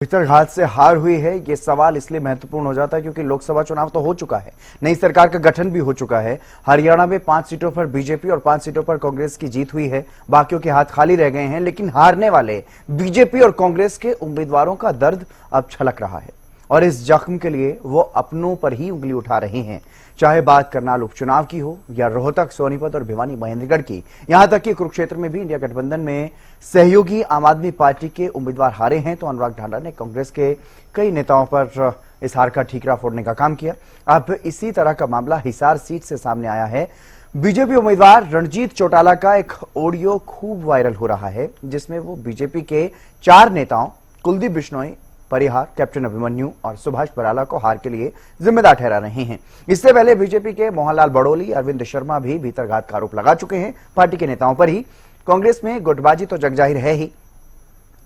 भीतरघात से हार हुई है, ये सवाल इसलिए महत्वपूर्ण हो जाता है क्योंकि लोकसभा चुनाव तो हो चुका है, नई सरकार का गठन भी हो चुका है। हरियाणा में 5 सीटों पर बीजेपी और 5 सीटों पर कांग्रेस की जीत हुई है, बाकियों के हाथ खाली रह गए हैं। लेकिन हारने वाले बीजेपी और कांग्रेस के उम्मीदवारों का दर्द अब छलक रहा है और इस जख्म के लिए वो अपनों पर ही उंगली उठा रहे हैं। चाहे बात करनाल उपचुनाव की हो या रोहतक, सोनीपत और भिवानी महेंद्रगढ़ की, यहां तक कि कुरुक्षेत्र में भी इंडिया गठबंधन में सहयोगी आम आदमी पार्टी के उम्मीदवार हारे हैं तो अनुराग ढांडा ने कांग्रेस के कई नेताओं पर इस हार का ठीकरा फोड़ने का काम किया। अब इसी तरह का मामला हिसार सीट से सामने आया है। बीजेपी उम्मीदवार रणजीत चौटाला का एक ऑडियो खूब वायरल हो रहा है जिसमें वो बीजेपी के 4 नेताओं कुलदीप बिश्नोई, परिहार, कैप्टन अभिमन्यु और सुभाष बराला को हार के लिए जिम्मेदार ठहरा रहे हैं। इससे पहले बीजेपी के मोहनलाल बड़ोली, अरविंद शर्मा भी भीतरघात का आरोप लगा चुके हैं पार्टी के नेताओं पर ही। कांग्रेस में गुटबाजी तो जगजाहिर है ही।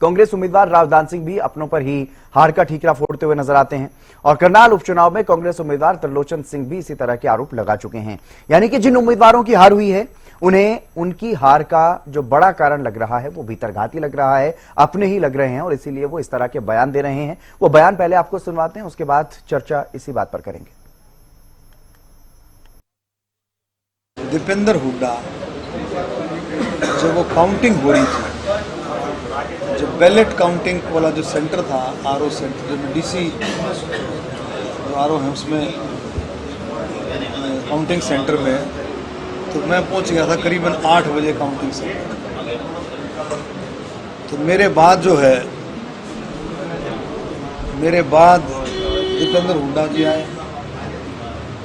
कांग्रेस उम्मीदवार रावदान सिंह भी अपनों पर ही हार का ठीकरा फोड़ते हुए नजर आते हैं और करनाल उपचुनाव में कांग्रेस उम्मीदवार त्रिलोचन सिंह भी इसी तरह के आरोप लगा चुके हैं। यानी कि जिन उम्मीदवारों की हार हुई है उन्हें उनकी हार का जो बड़ा कारण लग रहा है वो भीतरघाती लग रहा है, अपने ही लग रहे हैं और इसीलिए वो इस तरह के बयान दे रहे हैं। वो बयान पहले आपको सुनवाते हैं, उसके बाद चर्चा इसी बात पर करेंगे। दीपेंद्र हुड्डा जब वो काउंटिंग हो रही थी, जो बैलेट काउंटिंग वाला जो सेंटर था, आरओ सेंटर, जो डीसी आरओ है उसमें काउंटिंग सेंटर में, तो मैं पहुंच गया था करीबन 8 बजे काउंटिंग सेंटर। तो मेरे बाद जो है, मेरे बाद दीपेंद्र हुड्डा जी आए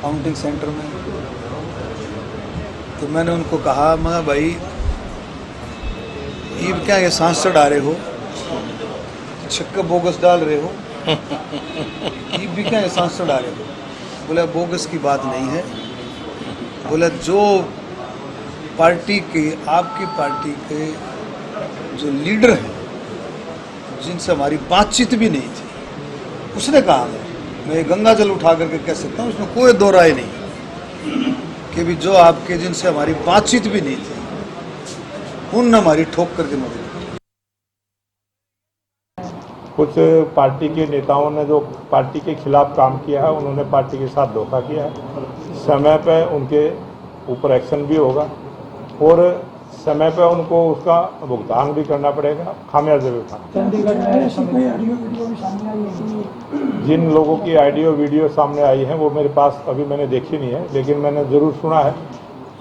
काउंटिंग सेंटर में। तो मैंने उनको कहा, मैं भाई ये क्या ये सांस चढ़ा रहे हो, छक्का बोगस डाल रहे हो, ये भी क्या ये सांस चढ़ा रहे हो। बोले बोगस की बात नहीं है, बोले जो पार्टी के, आपकी पार्टी के जो लीडर हैं जिनसे हमारी बातचीत भी नहीं थी, उसने कहा मैं गंगा जल उठा करके कह सकता हूँ, उसमें कोई दो राय नहीं कि भी जो आपके जिनसे हमारी बातचीत भी नहीं थी उनने हमारी ठोक करके मदद। कुछ पार्टी के नेताओं ने जो पार्टी के खिलाफ काम किया है, उन्होंने पार्टी के साथ धोखा किया है। समय पे उनके ऊपर एक्शन भी होगा और समय पे उनको उसका भुगतान भी करना पड़ेगा, खामियाजा भी उठाना। चंडीगढ़ में ऐसी कोई ऑडियो वीडियो भी सामने आई है? जिन लोगों की ऑडियो वीडियो सामने आई है वो मेरे पास अभी मैंने देखी नहीं है, लेकिन मैंने जरूर सुना है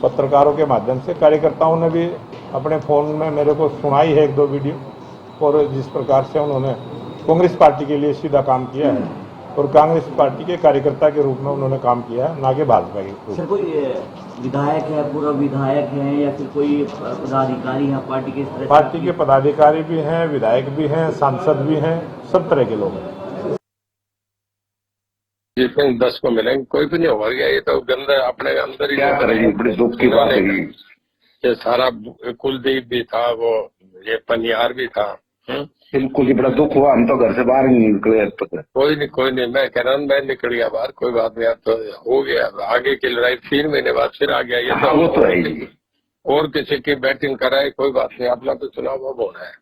पत्रकारों के माध्यम से। कार्यकर्ताओं ने भी अपने फ़ोन में मेरे को सुनाई है 1-2 वीडियो, और जिस प्रकार से उन्होंने कांग्रेस पार्टी के लिए सीधा काम किया है और कांग्रेस पार्टी के कार्यकर्ता के रूप में उन्होंने काम किया है, ना कि भाजपा के रूप में। सर, कोई विधायक है, पूर्व विधायक है या फिर कोई पदाधिकारी है पार्टी के? पार्टी के पदाधिकारी भी हैं, विधायक भी हैं, सांसद भी हैं, सब तरह के लोग हैं। जिसमें 10 को मिलेंगे, कोई भी नहीं होगा। ये तो गंदा अपने अंदर ही क्या करेंगे, बड़ी दुख की बात है। ये सारा कुलदीप भी था, वो ये पनियार भी था। बिल्कुल ही बड़ा दुख हुआ, हम तो घर से बाहर नहीं निकले अब तक। कोई नहीं, मैं कह रहा हूँ मैं निकल गया बाहर, कोई बात नहीं। अब तो हो गया, आगे की लड़ाई 3 महीने बाद फिर आ गया। ये वो तो है ही। और किसी की बैटिंग कराए, कोई बात नहीं, अपना तो चुनाव अब होना है।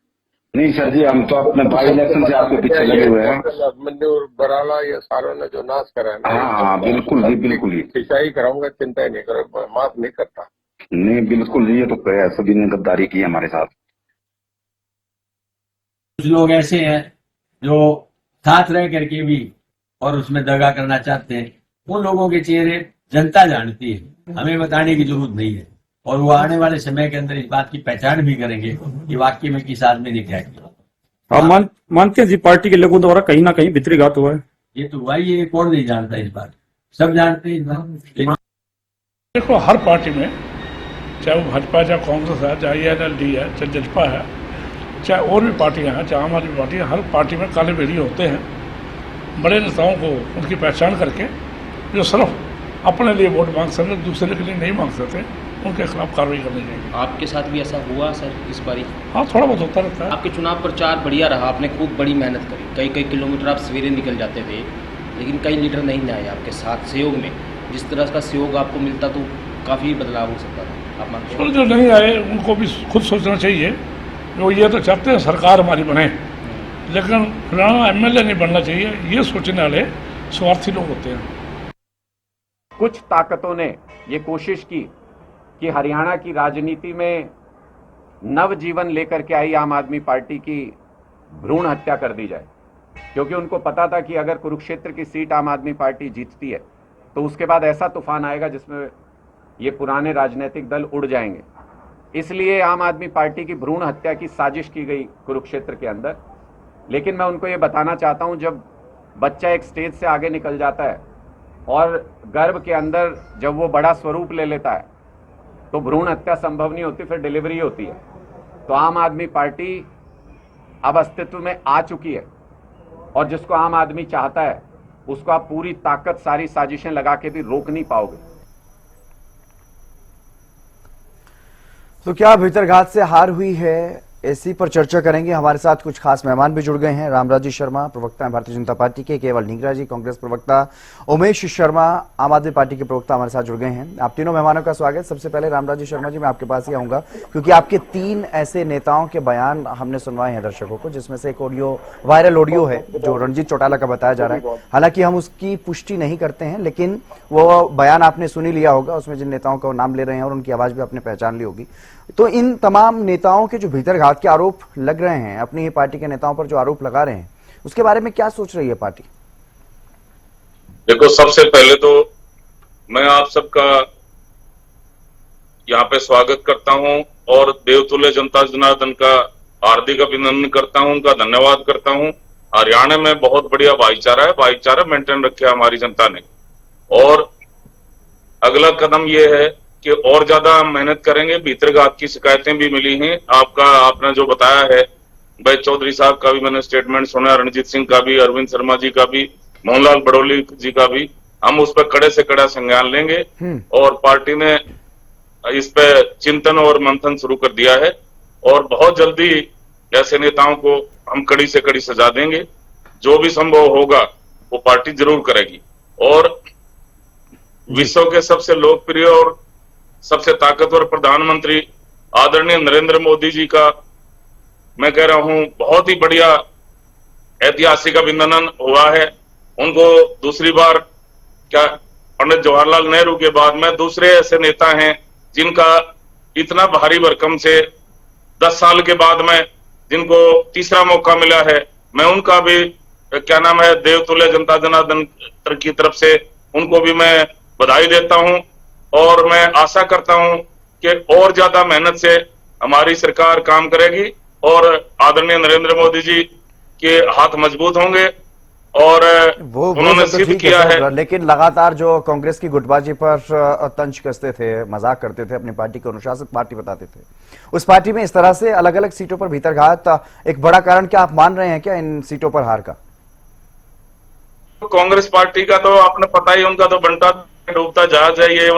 नहीं सर जी, हम तो अपने बाई इलेक्शन से आपके पीछे लगे हुए हैं। मंजूर बराला ये सारों ने जो नाश करा है, हाँ, बिल्कुल जी, बिल्कुल ही सिंचाई कराऊंगा, चिंता ही नहीं करो, माफ नहीं करता। नहीं, बिल्कुल ये तो कहे सभी ने गद्दारी की हमारे साथ। कुछ लोग ऐसे हैं जो साथ रह करके भी और उसमें दगा करना चाहते हैं। उन लोगों के चेहरे जनता जानती है, हमें बताने की जरूरत नहीं है, और वो आने वाले समय के अंदर इस बात की पहचान भी करेंगे कि वाकई में किस आदमी ने क्या किया। आप मानते हैं जी पार्टी के लोगों द्वारा कहीं ना कहीं भीतरघात हुआ है? ये तो हुआ ही है, कौन नहीं जानता इस बात, सब जानते हैं इस बात। देखो, हर पार्टी में, चाहे वो भाजपा, चाहे कांग्रेस है, चाहे ANLD है, चाहे जसपा है, चाहे और भी पार्टियां हैं, चाहे आम आदमी पार्टी है, हर पार्टी में काले भेड़िए होते हैं। बड़े नेताओं को उनकी पहचान करके जो सिर्फ अपने लिए वोट मांग सकते, दूसरे के लिए नहीं मांग सकते, उनके खिलाफ कार्रवाई करनी चाहिए। आपके साथ भी ऐसा हुआ सर इस बारी? हाँ, थोड़ा बहुत होता रहता है। आपके चुनाव प्रचार बढ़िया रहा, आपने खूब बड़ी मेहनत करी, कई किलोमीटर आप सवेरे निकल जाते थे, लेकिन कई लीडर नहीं आए आपके साथ सहयोग में। जिस तरह का सहयोग आपको मिलता तो काफ़ी बदलाव हो सकता था। आप मानते हैं? जो नहीं आए उनको भी खुद सोचना चाहिए। वो ये तो चाहते हैं सरकार हमारी बने, लेकिन फलाना एमएलए नहीं बनना चाहिए, ये सोचने वाले स्वार्थी लोग होते हैं। कुछ ताकतों ने ये कोशिश की कि हरियाणा की राजनीति में नव जीवन लेकर के आई आम आदमी पार्टी की भ्रूण हत्या कर दी जाए, क्योंकि उनको पता था कि अगर कुरुक्षेत्र की सीट आम आदमी पार्टी जीतती है तो उसके बाद ऐसा तूफान आएगा जिसमें ये पुराने राजनीतिक दल उड़ जाएंगे। इसलिए आम आदमी पार्टी की भ्रूण हत्या की साजिश की गई कुरुक्षेत्र के अंदर। लेकिन मैं उनको ये बताना चाहता हूं, जब बच्चा एक स्टेज से आगे निकल जाता है और गर्भ के अंदर जब वो बड़ा स्वरूप ले लेता है तो भ्रूण हत्या संभव नहीं होती, फिर डिलीवरी होती है। तो आम आदमी पार्टी अब अस्तित्व में आ चुकी है और जिसको आम आदमी चाहता है उसको आप पूरी ताकत, सारी साजिशें लगा के भी रोक नहीं पाओगे। तो क्या भीतरघात से हार हुई है, इसी पर चर्चा करेंगे। हमारे साथ कुछ खास मेहमान भी जुड़ गए हैं। रामराजी शर्मा, प्रवक्ता हैं भारतीय जनता पार्टी के, केवल ढींगरा जी, कांग्रेस प्रवक्ता, उमेश शर्मा, आम आदमी पार्टी के प्रवक्ता हमारे साथ जुड़ गए हैं। आप तीनों मेहमानों का स्वागत। सबसे पहले रामराजी शर्मा जी, मैं आपके पास ही आऊंगा क्योंकि आपके 3 ऐसे नेताओं के बयान हमने सुनवाए हैं दर्शकों को, जिसमें से एक ऑडियो, वायरल ऑडियो है जो रणजीत चौटाला का बताया जा रहा है। हालांकि हम उसकी पुष्टि नहीं करते हैं, लेकिन वो बयान आपने सुन ही लिया होगा। उसमें जिन नेताओं का नाम ले रहे हैं और उनकी आवाज भी आपने पहचान ली होगी। तो इन तमाम नेताओं के जो भीतरघात के आरोप लग रहे हैं, अपनी ही पार्टी के नेताओं पर जो आरोप लगा रहे हैं, उसके बारे में क्या सोच रही है पार्टी? देखो, सबसे पहले तो मैं आप सबका यहाँ पे स्वागत करता हूँ और देवतुल्य जनता जनार्दन का हार्दिक अभिनंदन करता हूँ, उनका धन्यवाद करता हूँ। हरियाणा में बहुत बढ़िया भाईचारा है, भाईचारा मेंटेन रखा हमारी जनता ने। और अगला कदम ये है कि और ज्यादा हम मेहनत करेंगे। भीतरघात की शिकायतें भी मिली हैं, आपने जो बताया है, भाई चौधरी साहब का भी मैंने स्टेटमेंट सुना, रणजीत सिंह का भी, अरविंद शर्मा जी का भी, मोहनलाल बड़ौली जी का भी। हम उस पर कड़े से कड़ा संज्ञान लेंगे और पार्टी ने इस पे चिंतन और मंथन शुरू कर दिया है और बहुत जल्दी ऐसे नेताओं को हम कड़ी से कड़ी सजा देंगे। जो भी संभव होगा वो पार्टी जरूर करेगी। और विश्व के सबसे लोकप्रिय और सबसे ताकतवर प्रधानमंत्री आदरणीय नरेंद्र मोदी जी का मैं कह रहा हूं बहुत ही बढ़िया ऐतिहासिक अभिनंदन हुआ है। उनको दूसरी बार, क्या पंडित जवाहरलाल नेहरू के बाद में दूसरे ऐसे नेता हैं जिनका इतना भारी भरकम से 10 साल के बाद में जिनको तीसरा मौका मिला है, मैं उनका भी क्या नाम है, देवतुल्य जनता जनार्दन की तरफ से उनको भी मैं बधाई देता हूं। और मैं आशा करता हूं कि और ज्यादा मेहनत से हमारी सरकार काम करेगी और आदरणीय नरेंद्र मोदी जी के हाथ मजबूत होंगे और वो उन्होंने तो सिद्ध ठीक किया है। लेकिन लगातार जो कांग्रेस की गुटबाजी पर तंज कसते थे, मजाक करते थे, अपनी पार्टी को अनुशासित पार्टी बताते थे, उस पार्टी में इस तरह से अलग अलग सीटों पर भीतरघात एक बड़ा कारण क्या आप मान रहे हैं क्या इन सीटों पर हार का? कांग्रेस पार्टी का तो आपने पता ही, उनका तो बनता डूबता जहाज है। ये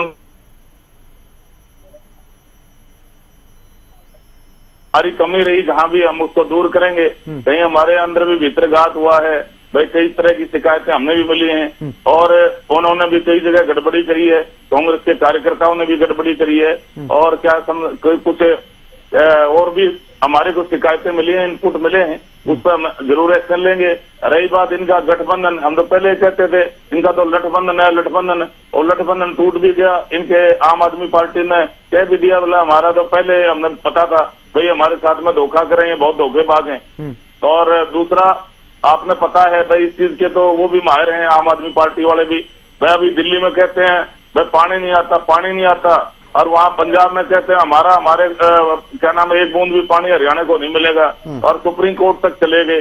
हमारी कमी रही, जहां भी हम उसको दूर करेंगे। कहीं हमारे अंदर भी भीतरघात हुआ है, भाई कई तरह की शिकायतें हमने भी मिली हैं और उन्होंने भी कई जगह गड़बड़ी करी है, कांग्रेस के कार्यकर्ताओं ने भी गड़बड़ी करी है और क्या कुछ और भी हमारे को शिकायतें मिली हैं, इनपुट मिले हैं, उस पर हम जरूर एक्शन लेंगे। रही बात इनका गठबंधन, हम तो पहले कहते थे इनका तो लठबंधन है, लठबंधन, और लठबंधन टूट भी गया। इनके आम आदमी पार्टी ने कह भी दिया, बोला हमारा तो पहले हमने पता था भाई हमारे साथ में धोखा कर रहे हैं, बहुत धोखेबाज हैं। और दूसरा आपने पता है भाई इस चीज के तो वो भी माहिर हैं, आम आदमी पार्टी वाले भी। भाई अभी दिल्ली में कहते हैं भाई पानी नहीं आता, पानी नहीं आता, और वहाँ पंजाब में कहते हैं हमारे क्या नाम है, एक बूंद भी पानी हरियाणा को नहीं मिलेगा, और सुप्रीम कोर्ट तक चले गए।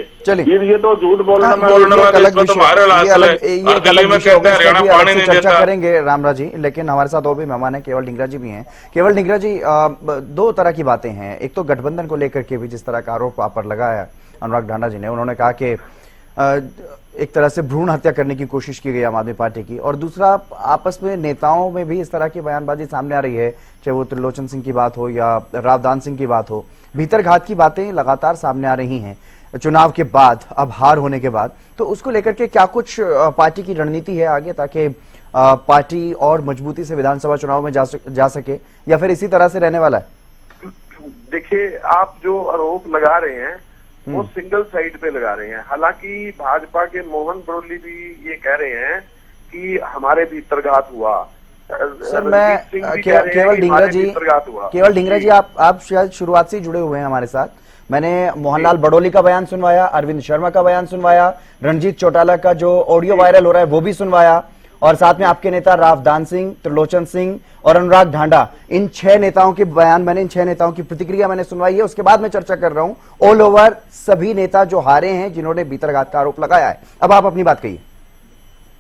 ये तो झूठ बोलना में चर्चा करेंगे रामराज जी। लेकिन हमारे साथ और भी मेहमान है, केवल ढींगरा जी भी हैं। केवल ढींगरा जी, 2 तरह की बातें हैं। एक तो गठबंधन को लेकर के भी जिस तरह का आरोप आप पर लगाया अनुराग ढांडा जी ने, उन्होंने कहा कि एक तरह से भ्रूण हत्या करने की कोशिश की गई आम आदमी पार्टी की, और दूसरा आपस में नेताओं में भी इस तरह की बयानबाजी सामने आ रही है, चाहे वो त्रिलोचन सिंह की बात हो या रावदान सिंह की बात हो। भीतरघात की बातें लगातार सामने आ रही हैं चुनाव के बाद, अब हार होने के बाद। तो उसको लेकर के क्या कुछ पार्टी की रणनीति है आगे, ताकि पार्टी और मजबूती से विधानसभा चुनाव में जा सके, या फिर इसी तरह से रहने वाला है? देखिए, आप जो आरोप लगा रहे हैं वो सिंगल साइड पे लगा रहे हैं। हालांकि भाजपा के मोहन ब्रोली भी ये कह रहे हैं कि हमारे भीतरघात हुआ। सर मैं केवल ढींगरा जी आप शायद शुरुआत से ही जुड़े हुए हैं हमारे साथ। मैंने मोहनलाल बडोली का बयान सुनवाया, अरविंद शर्मा का बयान सुनवाया, रणजीत चौटाला का जो ऑडियो वायरल हो रहा है वो भी सुनवाया, और साथ में आपके नेता रावदान सिंह, त्रिलोचन सिंह और अनुराग ढांडा, इन 6 नेताओं के बयान मैंने, इन 6 नेताओं की प्रतिक्रिया मैंने सुनवाई है। उसके बाद मैं चर्चा कर रहा हूं ऑल ओवर सभी नेता जो हारे हैं, जिन्होंने भीतरघात का आरोप लगाया है। अब आप अपनी बात कहिए।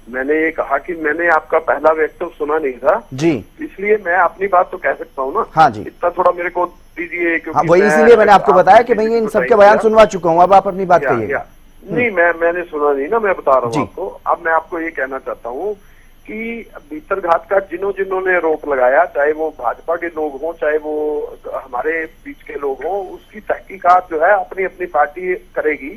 मैंने ये कहा कि मैंने आपका पहला वक्तव्य सुना नहीं था जी, इसलिए मैं अपनी बात तो कह सकता हूँ ना। हाँ जी, इतना थोड़ा मेरे को दीजिए, क्योंकि हाँ, वही इसीलिए मैंने आपको बताया कि भाई इन सबके बयान सुनवा चुका हूँ, अब आप अपनी बात कहिए। नहीं, मैंने सुना नहीं ना, मैं बता रहा हूँ आपको। अब मैं आपको ये कहना चाहता हूँ कि भीतरघात का जिन्होंने रोप लगाया, चाहे वो भाजपा के लोग हों, चाहे वो हमारे बीच के लोग हों, उसकी तहकीकात जो है अपनी अपनी पार्टी करेगी,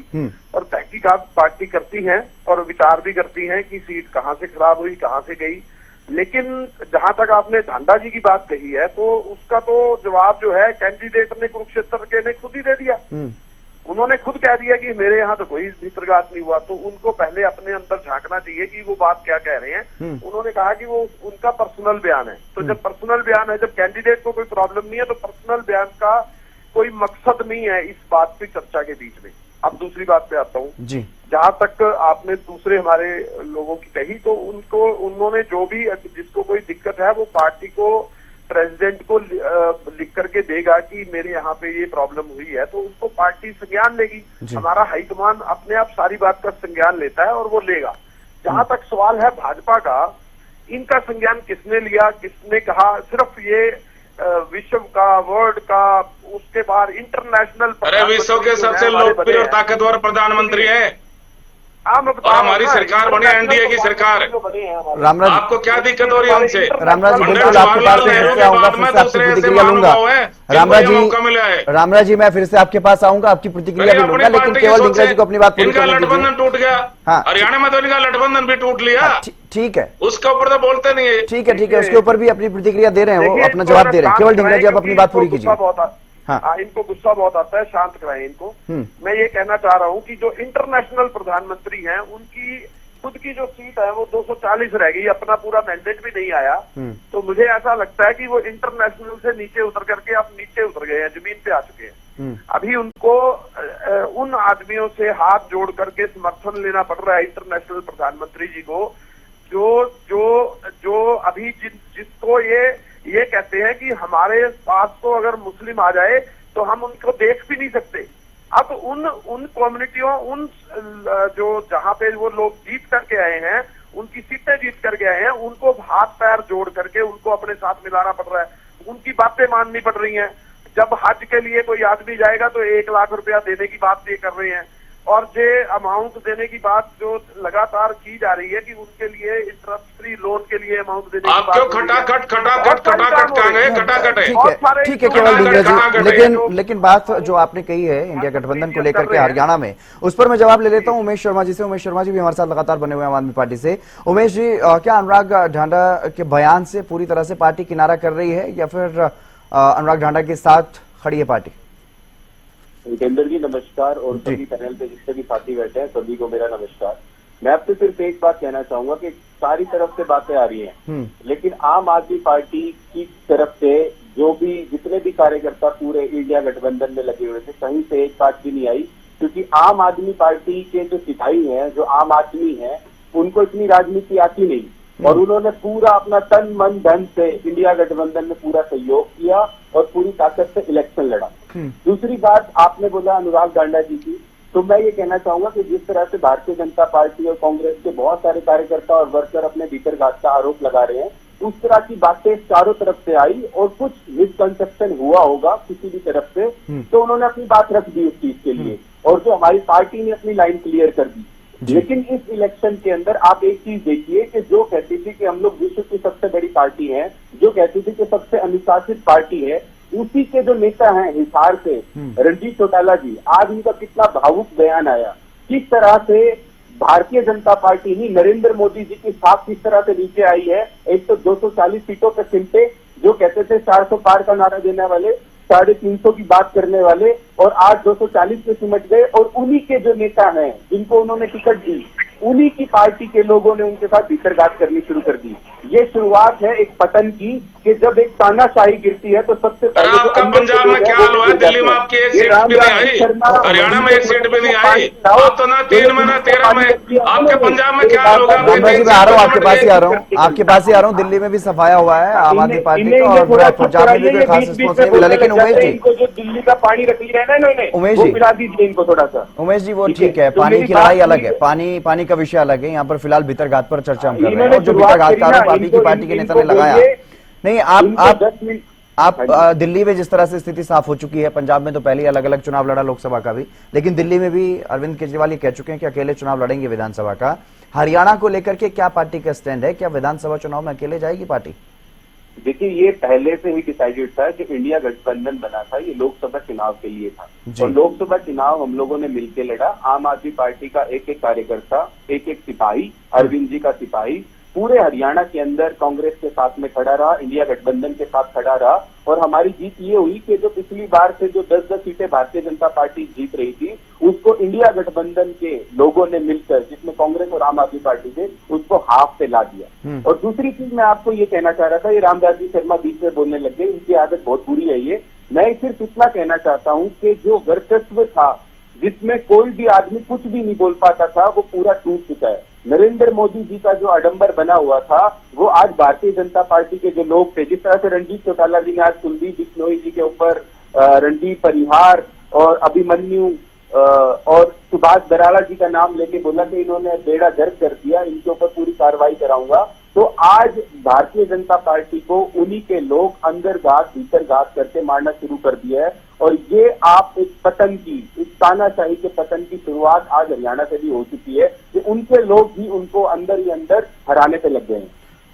और तहकीकात पार्टी करती है और विचार भी करती है कि सीट कहाँ से खराब हुई, कहाँ से गई। लेकिन जहां तक आपने ढांडा जी की बात कही है, तो उसका तो जवाब जो है कैंडिडेट ने कुरुक्षेत्र के ने खुद ही दे दिया। उन्होंने खुद कह दिया कि मेरे यहाँ तो कोई भीतरघात नहीं हुआ। तो उनको पहले अपने अंदर झांकना चाहिए कि वो बात क्या कह रहे हैं। उन्होंने कहा कि वो उनका पर्सनल बयान है, तो जब पर्सनल बयान है, जब कैंडिडेट को कोई प्रॉब्लम नहीं है, तो पर्सनल बयान का कोई मकसद नहीं है इस बात पे चर्चा के बीच में। अब दूसरी बात पे आता हूँ जी, जहां तक आपने दूसरे हमारे लोगों की कही, तो उन्होंने जो भी जिसको कोई दिक्कत है वो पार्टी को, प्रेसिडेंट को लिख करके देगा कि मेरे यहाँ पे ये प्रॉब्लम हुई है, तो उसको पार्टी संज्ञान लेगी। हमारा हाईकमान अपने आप सारी बात का संज्ञान लेता है और वो लेगा। जहां तक सवाल है भाजपा का, इनका संज्ञान किसने लिया, किसने कहा? सिर्फ ये विश्व का, वर्ल्ड का, उसके बाद इंटरनेशनल, अरे विश्व के सबसे लोकप्रिय और ताकतवर प्रधानमंत्री है, और हमारी सरकार बनी एनडीए की सरकार। रामराज, आपको क्या दिक्कत हो रही है उनसे? रामराज जी, बिल्कुल आपके पास फिर से आऊंगा, फिर से आपकी प्रतिक्रिया लूंगा। रामराज जी, मैं फिर से आपके पास आऊंगा, आपकी प्रतिक्रिया भी लूंगा, लेकिन केवल ढींगरा जी को अपनी बात पूरी करने दीजिए। गठबंधन टूट गया, हरियाणा में तो इनका गठबंधन भी टूट लिया। ठीक है, उसके ऊपर तो बोलते नहीं है। ठीक है, उसके ऊपर भी अपनी प्रतिक्रिया दे रहे हैं, वो अपना जवाब दे रहे हैं। केवल ढींगरा जी, आप अपनी बात पूरी कीजिए। इनको गुस्सा बहुत आता है, शांत कराएं इनको। मैं ये कहना चाह रहा हूँ कि जो इंटरनेशनल प्रधानमंत्री हैं, उनकी खुद की जो सीट है वो 240 रह गई, अपना पूरा मैंडेट भी नहीं आया। तो मुझे ऐसा लगता है कि वो इंटरनेशनल से नीचे उतर करके अब नीचे उतर गए हैं, जमीन पे आ चुके हैं। अभी उनको उन आदमियों से हाथ जोड़ करके समर्थन लेना पड़ रहा है इंटरनेशनल प्रधानमंत्री जी को, जो अभी जिसको ये कहते हैं कि हमारे पास तो अगर मुस्लिम आ जाए तो हम उनको देख भी नहीं सकते। अब उन कम्युनिटियों, जो जहां पे वो लोग जीत करके आए हैं, उनकी सीटें जीत करके आए हैं, उनको हाथ पैर जोड़ करके उनको अपने साथ मिलाना पड़ रहा है, उनकी बातें माननी पड़ रही हैं। जब हज के लिए कोई आदमी जाएगा तो 1 लाख रुपया देने की बात ये कर रहे हैं, और जे अमाउंट देने की बात जो लगातार की जा रही है कि उनके लिए इंटरेस्ट फ्री लोन के लिए अमाउंट देने की बात। ठीक है केवल ढींगरा जी, लेकिन बात जो आपने कही है इंडिया गठबंधन को लेकर के हरियाणा में, उस पर मैं जवाब ले लेता हूं उमेश शर्मा जी से। उमेश शर्मा जी भी हमारे साथ लगातार बने हुए हैं आम आदमी पार्टी से। उमेश जी, क्या अनुराग ढांडा के बयान से पूरी तरह से पार्टी किनारा कर रही है, या फिर अनुराग ढांडा के साथ खड़ी है पार्टी? जितेंद्र जी नमस्कार, और सभी पैनल पे जितने भी साथी बैठे हैं सभी को मेरा नमस्कार। मैं आपसे सिर्फ एक बात कहना चाहूंगा कि सारी तरफ से बातें आ रही हैं, लेकिन आम आदमी पार्टी की तरफ से जो भी जितने भी कार्यकर्ता पूरे इंडिया गठबंधन में लगे हुए थे, कहीं से एक बात भी नहीं आई, क्योंकि आम आदमी पार्टी के जो सिपाही हैं, जो आम आदमी है, उनको इतनी राजनीति आती नहीं, और उन्होंने पूरा अपना तन मन धन से इंडिया गठबंधन में पूरा सहयोग किया और पूरी ताकत से इलेक्शन लड़ा। दूसरी बात आपने बोला अनुराग ढांडा जी की, तो मैं ये कहना चाहूंगा कि जिस तरह से भारतीय जनता पार्टी और कांग्रेस के बहुत सारे कार्यकर्ता और वर्कर अपने भीतरघात का आरोप लगा रहे हैं, उस तरह की बातें चारों तरफ से आई और कुछ मिसकंसेप्शन हुआ होगा किसी भी तरफ से, तो उन्होंने अपनी बात रख दी उस चीज के लिए, और जो हमारी पार्टी ने अपनी लाइन क्लियर कर दी। लेकिन इस इलेक्शन के अंदर आप एक चीज देखिए कि जो कहती थी कि हम लोग विश्व की सबसे बड़ी पार्टी है, जो कहती थी कि सबसे अनुशासित पार्टी है, उसी के जो नेता हैं हिसार से रणजीत चौटाला जी, आज उनका कितना भावुक बयान आया, किस तरह से भारतीय जनता पार्टी ही नरेंद्र मोदी जी की साख किस तरह से नीचे आई है। एक तो 240 सीटों पर सिमटे, जो कहते थे 400 पार का नारा देने वाले, 350 की बात करने वाले और आज 240 पे सिमट गए, और उन्हीं के जो नेता हैं जिनको उन्होंने टिकट दी, उन्हीं की पार्टी के लोगों ने उनके साथ भीतरघात करनी शुरू कर दी। ये शुरुआत है एक पतन की, कि जब एक तानाशाही गिरती है तो सबसे पहले आपका पंजाब में क्या हाल हुआ है? दिल्ली में आपकी एक सीट भी नहीं आई, हरियाणा में एक सीट भी नहीं आई, आप तो ना 3 में ना 13 में, आपके पंजाब में क्या हाल होगा? रामराज जी, मैं आ रहा हूँ, आपके पास ही आ रहा हूँ, आपके पास ही आ रहा हूँ। दिल्ली में भी सफाया हुआ है आम आदमी पार्टी का, और पंजाब में भी कोई खास रिस्पॉन्स नहीं मिला। लेकिन उमेश जी, इनको जो दिल्ली का पानी रख लिया है ना इन्होंने, उमेश वो जी, पिला दीजिए इनको थोड़ा सा। उमेश जी, वो ठीक है, पानी की लड़ाई अलग है, पानी का विषय अलग है। यहाँ पर फिलहाल भीतरघात पर चर्चा हम कर रहे हैं, और जो भीतरघात का आरोप आपकी पार्टी के नेता ने लगाया, नहीं आप दिल्ली में जिस तरह से स्थिति साफ हो चुकी है, पंजाब में तो पहले ही अलग अलग चुनाव लड़ा लोकसभा का भी, लेकिन दिल्ली में भी अरविंद केजरीवाल ये कह चुके हैं कि अकेले चुनाव लड़ेंगे विधानसभा का। हरियाणा को लेकर के क्या पार्टी का स्टैंड है? क्या विधानसभा चुनाव में अकेले जाएगी पार्टी? देखिए, ये पहले से ही डिसाइडेड था, जो इंडिया गठबंधन बना था ये लोकसभा चुनाव के लिए था, और लोकसभा चुनाव हम लोगों ने मिलकर लड़ा। आम आदमी पार्टी का एक एक कार्यकर्ता, एक एक सिपाही, अरविंद जी का सिपाही पूरे हरियाणा के अंदर कांग्रेस के साथ में खड़ा रहा, इंडिया गठबंधन के साथ खड़ा रहा, और हमारी जीत ये हुई कि जो पिछली बार से जो 10-10 सीटें भारतीय जनता पार्टी जीत रही थी, उसको इंडिया गठबंधन के लोगों ने मिलकर, जिसमें कांग्रेस और आम आदमी पार्टी थे, उसको हाफ पे ला दिया। और दूसरी चीज मैं आपको ये कहना चाह रहा था, ये रामराज जी शर्मा बीच में बोलने लग गए, इनकी आदत बहुत बुरी है ये। मैं सिर्फ इतना कहना चाहता हूँ कि जो वर्चस्व था, जिसमें कोई भी आदमी कुछ भी नहीं बोल पाता था, वो पूरा टूट चुका है। नरेंद्र मोदी जी का जो आडंबर बना हुआ था, वो आज भारतीय जनता पार्टी के जो लोग थे, जिस तरह से रणजीत चौटाला जी ने आज कुलदीप बिश्नोई जी के ऊपर रणदीप परिहार और अभिमन्यु और सुभाष बराला जी का नाम लेके बोला कि इन्होंने बेड़ा गर्क कर दिया, इनके ऊपर पूरी कार्रवाई कराऊंगा, तो आज भारतीय जनता पार्टी को उन्हीं के लोग अंदर घात भीतर घात करके मारना शुरू कर दिया है। और ये आप एक पतन की, इस तानाशाही के पतन की शुरुआत आज हरियाणा से भी हो चुकी है, कि उनके लोग भी उनको अंदर ही अंदर हराने पे लग गए हैं।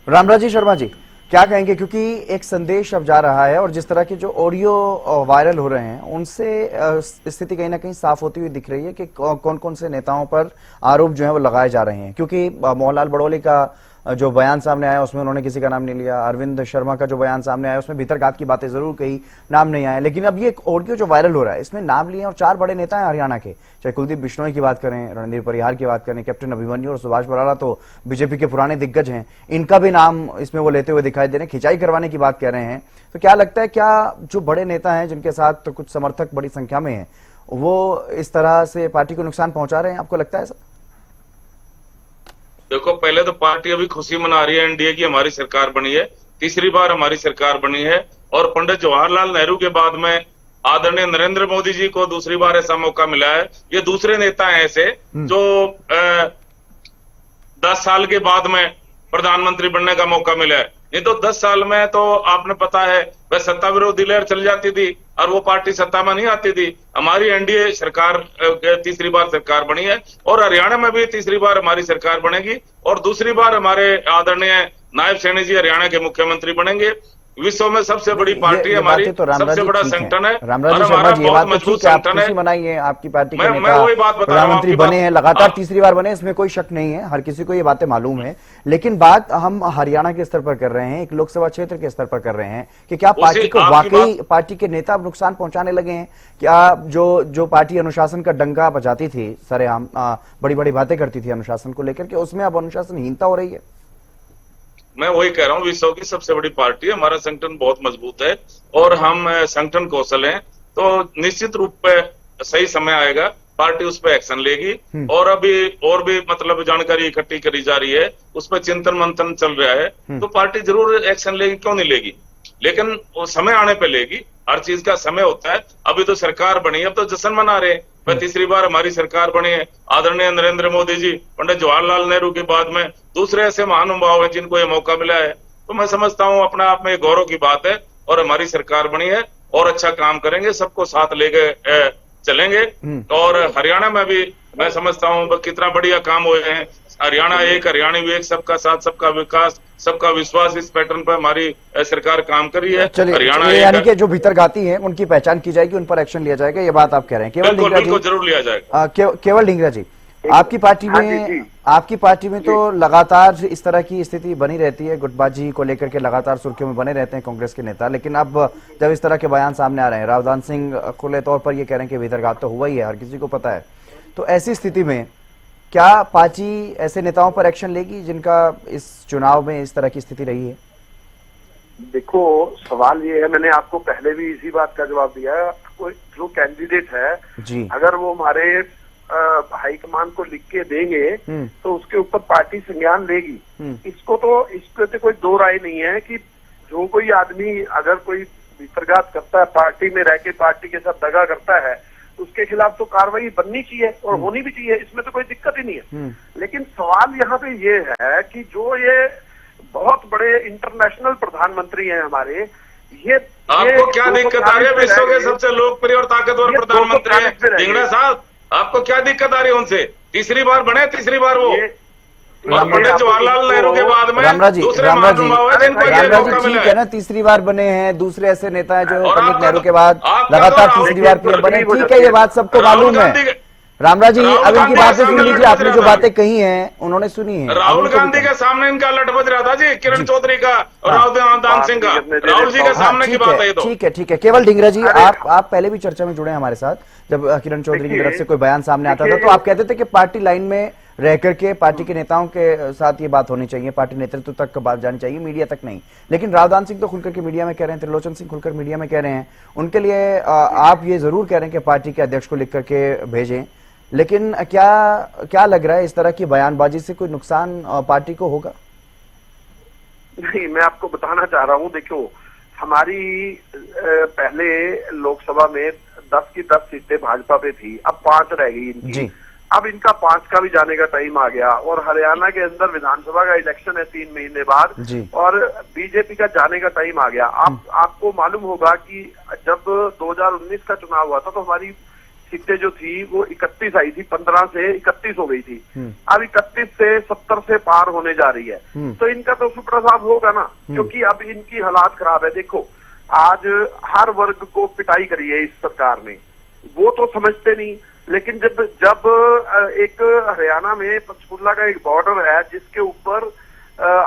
रामराज जी शर्मा जी, क्या कहेंगे? क्योंकि एक संदेश अब जा रहा है, और जिस तरह के जो ऑडियो वायरल हो रहे हैं, उनसे स्थिति कहीं ना कहीं साफ होती हुई दिख रही है कि कौन कौन से नेताओं पर आरोप जो है वो लगाए जा रहे हैं। क्योंकि मोहनलाल बड़ौली का जो बयान सामने आया उसमें उन्होंने किसी का नाम नहीं लिया, अरविंद शर्मा का जो बयान सामने आया उसमें भीतरघात की बातें जरूर कही, नाम नहीं आया। लेकिन अब ये ऑडियो जो वायरल हो रहा है, इसमें नाम लिए और 4 बड़े नेता हैं हरियाणा के, चाहे कुलदीप बिश्नोई की बात करें, रणदीप परिहार की बात करें, कैप्टन अभिमन्यु और सुभाष बराला तो बीजेपी के पुराने दिग्गज हैं, इनका भी नाम इसमें वो लेते हुए दिखाई दे रहे हैं, खिंचाई करवाने की बात कह रहे हैं। तो क्या लगता है, क्या जो बड़े नेता हैं जिनके साथ तो कुछ समर्थक बड़ी संख्या में हैं, वो इस तरह से पार्टी को नुकसान पहुंचा रहे हैं? आपको लगता है ऐसा? देखो, पहले तो पार्टी अभी खुशी मना रही है एनडीए की हमारी सरकार बनी है, तीसरी बार हमारी सरकार बनी है, और पंडित जवाहरलाल नेहरू के बाद में आदरणीय नरेंद्र मोदी जी को दूसरी बार ऐसा मौका मिला है। ये दूसरे नेता हैं ऐसे जो 10 साल के बाद में प्रधानमंत्री बनने का मौका मिला है। नहीं तो 10 साल में तो आपने पता है वह सत्ता विरोधी लहर चल जाती थी और वो पार्टी सत्ता में नहीं आती थी। हमारी एनडीए सरकार तीसरी बार सरकार बनी है, और हरियाणा में भी तीसरी बार हमारी सरकार बनेगी, और दूसरी बार हमारे आदरणीय नायब सैनी जी हरियाणा के मुख्यमंत्री बनेंगे। विश्व में सबसे बड़ी पार्टी हमारी, तो सबसे बड़ा संगठन है, रामराज और जी हमारा शर्मा जी, ये बात बहुत तो मजबूत ठीक है, आप संगठन है। खुशी मनाई है, आपकी पार्टी के मैं नेता वही बात बता रहा हूं, प्रधानमंत्री आपकी बने हैं, लगातार तीसरी बार बने, इसमें कोई शक नहीं है, हर किसी को ये बातें मालूम है। लेकिन बात हम हरियाणा के स्तर पर कर रहे हैं, एक लोकसभा क्षेत्र के स्तर पर कर रहे हैं कि क्या पार्टी को वाकई पार्टी के नेता अब नुकसान पहुंचाने लगे हैं? क्या जो पार्टी अनुशासन का डंका बजाती थी, सरेआम बड़ी बड़ी बातें करती थी अनुशासन को लेकर के, उसमें अब अनुशासनहीनता हो रही है? मैं वही कह रहा हूँ, विश्व की सबसे बड़ी पार्टी है, हमारा संगठन बहुत मजबूत है और हम संगठन कौशल हैं, तो निश्चित रूप पे सही समय आएगा, पार्टी उस पर एक्शन लेगी। और अभी और भी मतलब जानकारी इकट्ठी करी जा रही है, उस पर चिंतन मंथन चल रहा है, तो पार्टी जरूर एक्शन लेगी, क्यों नहीं लेगी, लेकिन वो समय आने पे लेगी। हर चीज का समय होता है। अभी तो सरकार बनी है, अब तो जश्न मना रहे हैं, तीसरी बार हमारी सरकार बनी है। आदरणीय नरेंद्र मोदी जी, पंडित जवाहरलाल नेहरू के बाद में दूसरे ऐसे महानुभाव हैं जिनको ये मौका मिला है, तो मैं समझता हूँ अपने आप में गौरव की बात है। और हमारी सरकार बनी है और अच्छा काम करेंगे, सबको साथ लेके चलेंगे। और हरियाणा में भी मैं समझता हूँ कितना बढ़िया काम हुए हैं। हरियाणा एक, हरियाणी भी एक, सबका साथ सबका विकास सबका विश्वास, इस पैटर्न पर हमारी सरकार काम कर रही है। हरियाणा यानी कि जो भीतरघाती हैं उनकी पहचान की जाएगी, उन पर एक्शन लिया जाएगा, ये बात आप कह रहे हैं? बिल्कुल जरूर लिया जाएगा। केवल ढींगरा जी, आपकी पार्टी हाँ जी, में जी। आपकी पार्टी में तो लगातार इस तरह की स्थिति बनी रहती है, गुटबाजी को लेकर के लगातार सुर्खियों में बने रहते हैं कांग्रेस के नेता। लेकिन अब जब इस तरह के बयान सामने आ रहे हैं, रावदान सिंह खुले तौर पर ये कह रहे हैं कि भीतरघात तो हुआ ही है, हर किसी को पता है, तो ऐसी स्थिति में क्या पार्टी ऐसे नेताओं पर एक्शन लेगी जिनका इस चुनाव में इस तरह की स्थिति रही है? देखो, सवाल ये है, मैंने आपको पहले भी इसी बात का जवाब दिया है, कोई जो कैंडिडेट है जी, अगर वो हमारे हाईकमान को लिख के देंगे तो उसके ऊपर पार्टी संज्ञान लेगी। इसको तो कोई दो राय नहीं है कि जो कोई आदमी अगर कोई भीतरघात करता है, पार्टी में रह के पार्टी के साथ दगा करता है, उसके खिलाफ तो कार्रवाई बननी चाहिए और होनी भी चाहिए, इसमें तो कोई दिक्कत ही नहीं है। लेकिन सवाल यहाँ पे ये है कि जो ये बहुत बड़े इंटरनेशनल प्रधानमंत्री हैं हमारे, ये आपको क्या दिक्कत आ रही है? विश्व के सबसे लोकप्रिय और ताकतवर प्रधानमंत्री हैं ढींगड़ा साहब, आपको क्या दिक्कत आ रही है उनसे? तीसरी बार बने, तीसरी बार वो, और पंडित जवाहरलाल नेहरू के बाद में रामराज जी, दूसरे रामराज जी, महानुभाव है जिनको ये रामराज मौका जी मिला ठीक है ना, तीसरी बार बने हैं, दूसरे ऐसे नेता हैं जो और पंडित आपका नेहरू तो- के बाद आपका लगातार तो तीसरी बार पीएम बने, राहुल ठीक है, ये बात सबको मालूम है। रामराज जी, अब इनकी बातें सुन लीजिए, आपने जो बातें कही हैं उन्होंने सुनी है। राहुल गांधी के सामने इनका लट बज रहा था जी, किरण चौधरी का और रावदान सिंह का, राहुल जी के सामने की बात है ये तो। ठीक है, केवल ढींगरा जी, आप पहले भी चर्चा में जुड़े हैं हमारे साथ। जब किरण चौधरी की तरफ से कोई बयान सामने आता था तो आप कहते थे कि पार्टी लाइन में रह करके पार्टी के नेताओं के साथ ये बात होनी चाहिए, पार्टी नेतृत्व तक बात जानी चाहिए, मीडिया तक नहीं। लेकिन रावदान सिंह तो खुलकर के मीडिया में कह रहे हैं, त्रिलोचन सिंह खुलकर मीडिया में कह रहे हैं, उनके लिए आप ये जरूर कह रहे हैं कि पार्टी के अध्यक्ष को लिख करके भेजें। लेकिन क्या लग रहा है, इस तरह की बयानबाजी से कोई नुकसान पार्टी को होगा? नहीं, मैं आपको बताना चाह रहा हूँ, देखो हमारी पहले लोकसभा में 10 की 10 सीटें भाजपा पे थी, अब 5 रह गई इनकी जी। अब इनका 5 का भी जाने का टाइम आ गया, और हरियाणा के अंदर विधानसभा का इलेक्शन है 3 महीने बाद जी। और बीजेपी का जाने का टाइम आ गया। आपको मालूम होगा कि जब 2019 का चुनाव हुआ था तो हमारी सीटें जो थी वो 31 आई थी, 15 से 31 हो गई थी, अब 31 से 70 से पार होने जा रही है। तो इनका तो सुपड़ा साफ होगा ना, क्योंकि अब इनकी हालात खराब है। देखो, आज हर वर्ग को पिटाई करी है इस सरकार ने, वो तो समझते नहीं, लेकिन जब एक हरियाणा में पंचकुला का एक बॉर्डर है जिसके ऊपर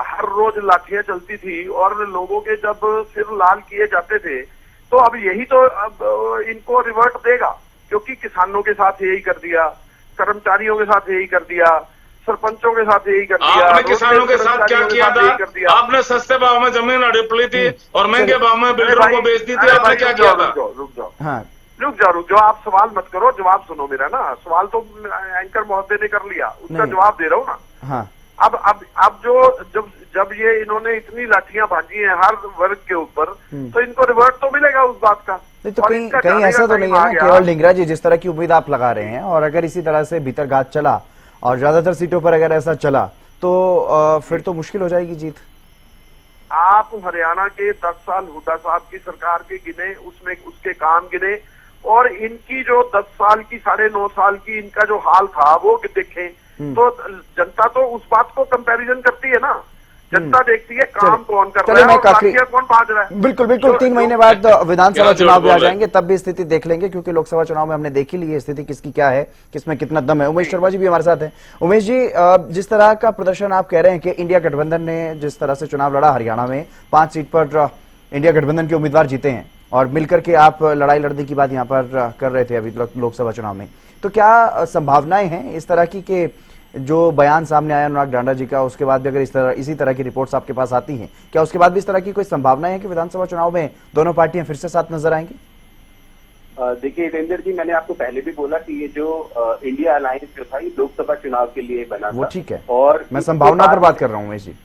हर रोज लाठियां चलती थी और लोगों के जब सिर लाल किए जाते थे, तो अब यही तो अब इनको रिवर्ट देगा, क्योंकि किसानों के साथ यही कर दिया, कर्मचारियों के साथ यही कर दिया, सरपंचों के साथ यही कर दिया। आपने किसानों के साथ क्या किया था? आपने सस्ते भाव में जमीन हड़प ली थी और महंगे भाव में बिल्डरों को बेच दी थी, आपने क्या किया था? रुक जाओ, आप सवाल मत करो, जवाब सुनो मेरा ना। सवाल तो एंकर महोदय ने कर लिया, उसका जवाब दे रहा हूँ ना। अब जब ये इन्होंने इतनी लाठियां भाजी हैं हर वर्ग के ऊपर, तो इनको रिवर्ट तो मिलेगा उस बात का। नहीं तो कहीं ऐसा तो नहीं है ना केवल ढींगरा जी, जिस तरह की उम्मीद आप लगा रहे हैं, और अगर इसी तरह से भीतरघात चला और ज्यादातर सीटों पर अगर ऐसा चला तो फिर तो मुश्किल हो जाएगी जीत। आप हरियाणा के 10 साल हुड्डा साहब की सरकार के गिने, उसमें उसके काम गिने, और इनकी जो 10 साल की 9.5 साल की इनका जो हाल था वो देखें, तो जनता तो उस बात को कंपैरिजन करती है ना। जनता देखती है काम कौन कर रहा है और लाठियां कौन भाज रहा है। बिल्कुल 3 महीने बाद विधानसभा चुनाव भी आ जाएंगे, तब भी स्थिति देख लेंगे, क्योंकि लोकसभा चुनाव में हमने देख ही ली है स्थिति किसकी क्या है, किसमें कितना दम है। उमेश शर्मा जी भी हमारे साथ हैं। उमेश जी, जिस तरह का प्रदर्शन आप कह रहे हैं कि इंडिया गठबंधन ने जिस तरह से चुनाव लड़ा हरियाणा में, 5 सीट पर इंडिया गठबंधन के उम्मीदवार जीते हैं, और मिलकर के आप लड़ाई लड़ने की बात यहाँ पर कर रहे थे अभी लोकसभा चुनाव में, तो क्या संभावनाएं हैं इस तरह की कि जो बयान सामने आया अनुराग डांडा जी का, उसके बाद भी अगर इसी तरह की रिपोर्ट्स आपके पास आती हैं, क्या उसके बाद भी इस तरह की कोई संभावना है कि विधानसभा चुनाव में दोनों पार्टियां फिर से साथ नजर आएंगी? देखिए हितेंद्र जी, मैंने आपको पहले भी बोला कि ये जो इंडिया अलायंस जो था ये लोकसभा चुनाव के लिए बना वो था। ठीक है, और मैं संभावना पर बात कर रहा हूँ उमेश जी।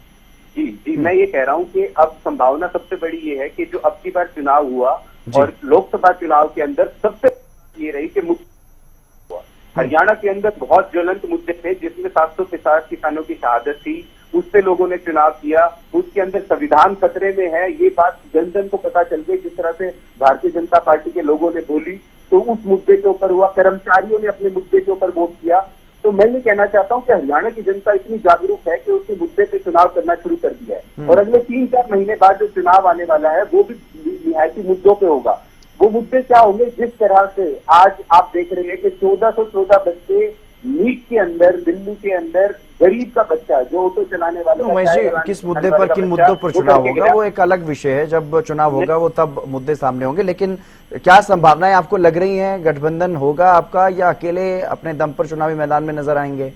जी, मैं ये कह रहा हूँ कि अब संभावना सबसे बड़ी ये है कि जो अब की बार चुनाव हुआ और लोकसभा चुनाव के अंदर सबसे ये रही कि हरियाणा के अंदर बहुत ज्वलंत मुद्दे थे, जिसमें 750 किसानों की शहादत थी, उससे लोगों ने चुनाव किया। उसके अंदर संविधान खतरे में है, ये बात जन जन को पता चल गई। जिस तरह से भारतीय जनता पार्टी के लोगों ने बोली, तो उस मुद्दे के ऊपर हुआ, कर्मचारियों ने अपने मुद्दे के ऊपर वोट किया। तो मैं ये कहना चाहता हूँ कि हरियाणा की जनता इतनी जागरूक है कि उसके मुद्दे पे चुनाव करना शुरू कर दिया है, और अगले 3-4 महीने बाद जो चुनाव आने वाला है वो भी निहायती मुद्दों पे होगा। वो मुद्दे क्या होंगे? जिस तरह से आज आप देख रहे हैं कि 1414 बच्चे नीट के अंदर, दिल्ली के अंदर गरीब का बच्चा जो ऑटो चलाने वाला, उमेश जी, किस मुद्दे पर, किन मुद्दों पर चुनाव होगा वो एक अलग विषय है। जब चुनाव होगा वो तब मुद्दे सामने होंगे, लेकिन क्या संभावनाएं आपको लग रही हैं? गठबंधन होगा आपका या अकेले अपने दम पर चुनावी मैदान में नजर आएंगे?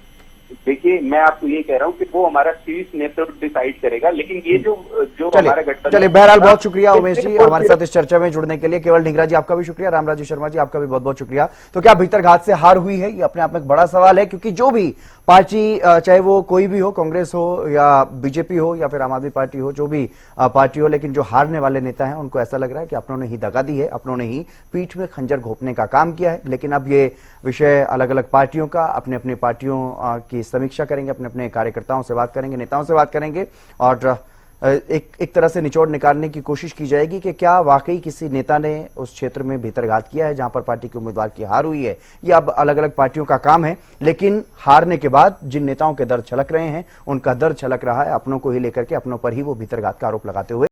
देखिए, मैं आपको ये कह रहा हूँ कि वो हमारा शीर्ष नेतृत्व डिसाइड करेगा, लेकिन ये जो हमारा गठबंधन। चलिए, बहरहाल बहुत शुक्रिया उमेश जी हमारे साथ इस चर्चा में जुड़ने के लिए। केवल ढींगरा जी आपका भी शुक्रिया, रामराजी शर्मा जी आपका भी बहुत बहुत शुक्रिया। तो क्या भीतरघात से हार हुई है? ये अपने आप में एक बड़ा सवाल है, क्योंकि जो भी पार्टी, चाहे वो कोई भी हो, कांग्रेस हो या बीजेपी हो या फिर आम आदमी पार्टी हो, जो भी पार्टी हो, लेकिन जो हारने वाले नेता हैं उनको ऐसा लग रहा है कि अपनों ने ही दगा दी है, अपनों ने ही पीठ में खंजर घोंपने का काम किया है। लेकिन अब ये विषय अलग अलग पार्टियों का, अपने अपने पार्टियों की समीक्षा करेंगे, अपने अपने कार्यकर्ताओं से बात करेंगे, नेताओं से बात करेंगे और एक तरह से निचोड़ निकालने की कोशिश की जाएगी कि क्या वाकई किसी नेता ने उस क्षेत्र में भीतरघात किया है जहां पर पार्टी के उम्मीदवार की हार हुई है। ये अब अलग अलग पार्टियों का काम है, लेकिन हारने के बाद जिन नेताओं के दर्द छलक रहे हैं उनका दर्द छलक रहा है अपनों को ही लेकर के, अपनों पर ही वो भीतरघात का आरोप लगाते हुए।